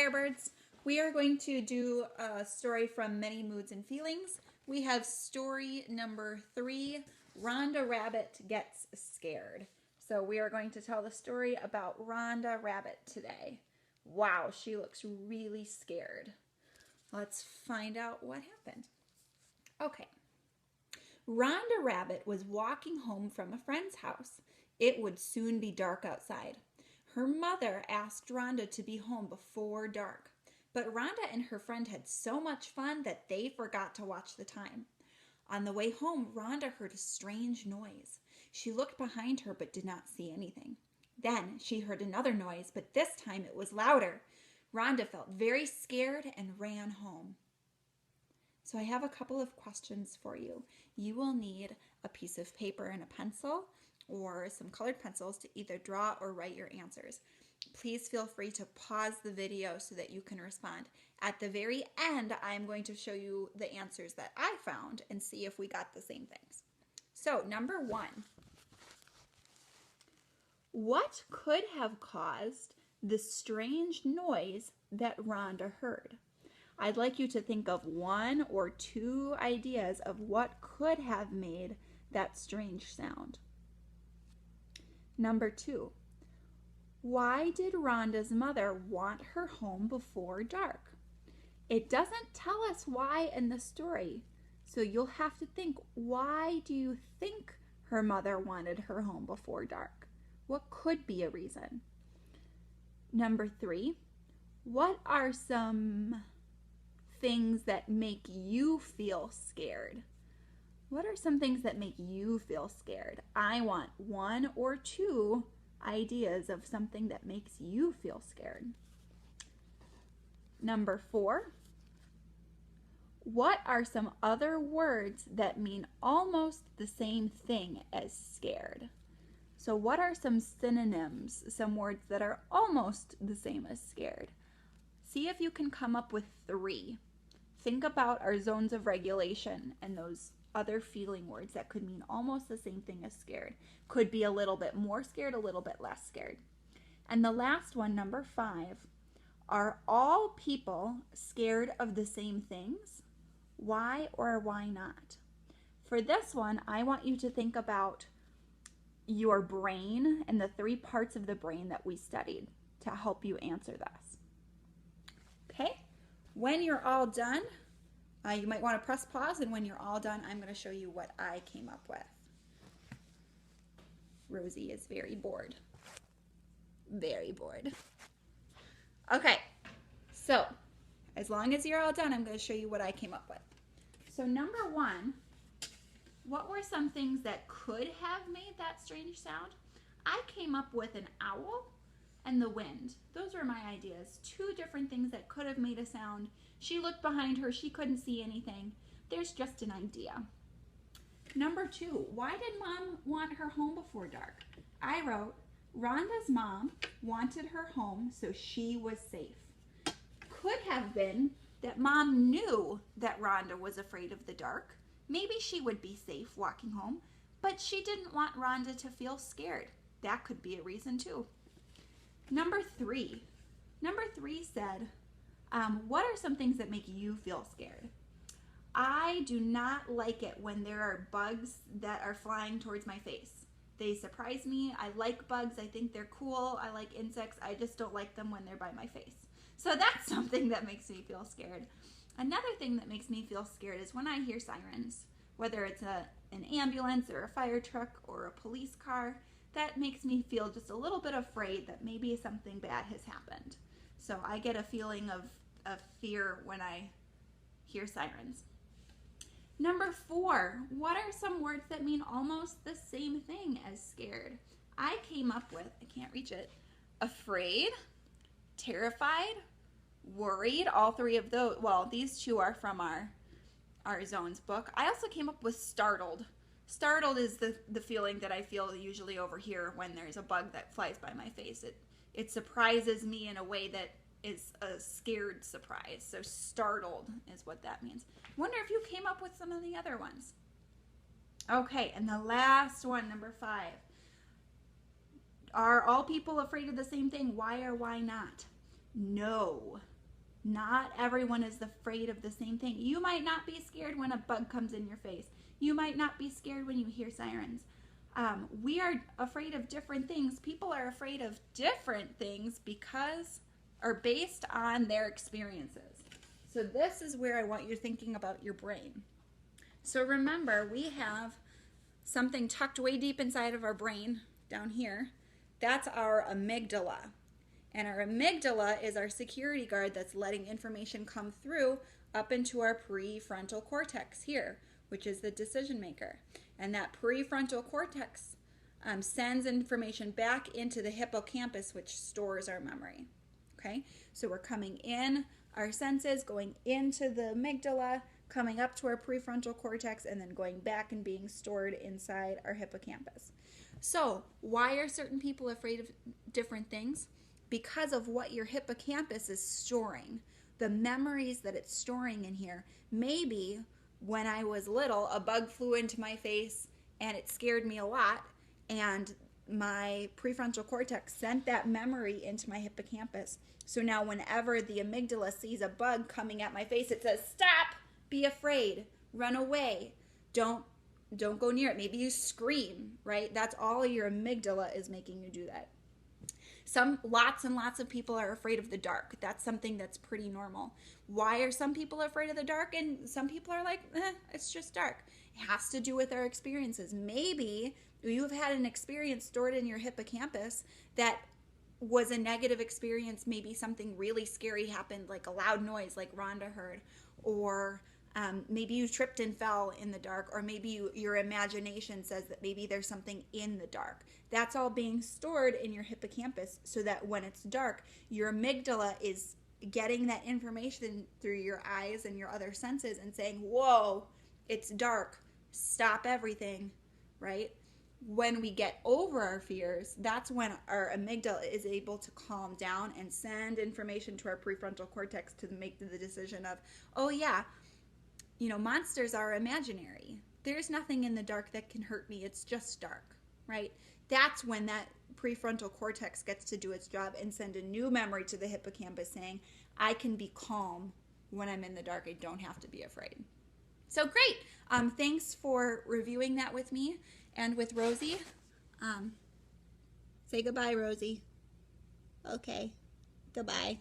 Firebirds. We are going to do a story from Many Moods and Feelings. We have story number 3, Rhonda Rabbit Gets Scared. So we are going to tell the story about Rhonda Rabbit today. Wow, she looks really scared. Let's find out what happened. Okay. Rhonda Rabbit was walking home from a friend's house. It would soon be dark outside. Her mother asked Rhonda to be home before dark, but Rhonda and her friend had so much fun that they forgot to watch the time. On the way home, Rhonda heard a strange noise. She looked behind her but did not see anything. Then she heard another noise, but this time it was louder. Rhonda felt very scared and ran home. So I have a couple of questions for you. You will need a piece of paper and a pencil or some colored pencils to either draw or write your answers. Please feel free to pause the video so that you can respond. At the very end, I'm going to show you the answers that I found and see if we got the same things. So, number 1. What could have caused the strange noise that Rhonda heard? I'd like you to think of 1 or 2 ideas of what could have made that strange sound. Number 2, why did Rhonda's mother want her home before dark? It doesn't tell us why in the story, so you'll have to think, why do you think her mother wanted her home before dark? What could be a reason? Number 3, what are some things that make you feel scared? What are some things that make you feel scared? I want 1 or 2 ideas of something that makes you feel scared. Number 4, what are some other words that mean almost the same thing as scared? So what are some synonyms, some words that are almost the same as scared? See if you can come up with 3. Think about our zones of regulation and those other feeling words that could mean almost the same thing as scared. Could be a little bit more scared, a little bit less scared. And the last one, number 5, are all people scared of the same things? Why or why not? For this one, I want you to think about your brain and the 3 parts of the brain that we studied to help you answer this. Okay? When you're all done, you might want to press pause, and when you're all done, I'm going to show you what I came up with. Rosie is very bored. Very bored. Okay, so as long as you're all done, I'm going to show you what I came up with. So number 1, what were some things that could have made that strange sound? I came up with an owl and the wind. Those were my ideas. 2 different things that could have made a sound. She looked behind her. She couldn't see anything. There's just an idea. Number 2, why did Mom want her home before dark? I wrote, Rhonda's mom wanted her home so she was safe. Could have been that Mom knew that Rhonda was afraid of the dark. Maybe she would be safe walking home, but she didn't want Rhonda to feel scared. That could be a reason too. Number 3 said, what are some things that make you feel scared? I do not like it when there are bugs that are flying towards my face. They surprise me. I like bugs. I think they're cool. I like insects. I just don't like them when they're by my face. So that's something that makes me feel scared. Another thing that makes me feel scared is when I hear sirens, whether it's an ambulance or a fire truck or a police car. That makes me feel just a little bit afraid that maybe something bad has happened. So I get a feeling of fear when I hear sirens. Number 4, what are some words that mean almost the same thing as scared? I came up with, I can't reach it, afraid, terrified, worried. All 3 of those, well, these 2 are from our zones book. I also came up with startled. Startled is the feeling that I feel usually over here when there's a bug that flies by my face. It surprises me in a way that is a scared surprise. So startled is what that means. Wonder if you came up with some of the other ones. Okay, and the last one, number 5. Are all people afraid of the same thing? Why or why not? No. Not everyone is afraid of the same thing. You might not be scared when a bug comes in your face. You might not be scared when you hear sirens. We are afraid of different things. People are afraid of different things because, or based on their experiences. So this is where I want you thinking about your brain. So remember, we have something tucked way deep inside of our brain down here. That's our amygdala. And our amygdala is our security guard that's letting information come through up into our prefrontal cortex here, which is the decision maker. And that prefrontal cortex sends information back into the hippocampus, which stores our memory. Okay, so we're coming in our senses, going into the amygdala, coming up to our prefrontal cortex, and then going back and being stored inside our hippocampus. So why are certain people afraid of different things? Because of what your hippocampus is storing, the memories that it's storing in here. Maybe when I was little, a bug flew into my face and it scared me a lot, and my prefrontal cortex sent that memory into my hippocampus. So now whenever the amygdala sees a bug coming at my face, it says, stop, be afraid, run away, don't go near it. Maybe you scream, right? That's all your amygdala is making you do that. Lots and lots of people are afraid of the dark. That's something that's pretty normal. Why are some people afraid of the dark and some people are like, it's just dark? It has to do with our experiences. Maybe you've had an experience stored in your hippocampus that was a negative experience. Maybe something really scary happened, like a loud noise like Rhonda heard, or maybe you tripped and fell in the dark, or maybe your imagination says that maybe there's something in the dark. That's all being stored in your hippocampus so that when it's dark, your amygdala is getting that information through your eyes and your other senses and saying, whoa, it's dark, stop everything, right? When we get over our fears, that's when our amygdala is able to calm down and send information to our prefrontal cortex to make the decision of, oh yeah, monsters are imaginary. There's nothing in the dark that can hurt me. It's just dark, right? That's when that prefrontal cortex gets to do its job and send a new memory to the hippocampus saying, I can be calm when I'm in the dark. I don't have to be afraid. So great. Thanks for reviewing that with me and with Rosie. Say goodbye, Rosie. Okay. Goodbye.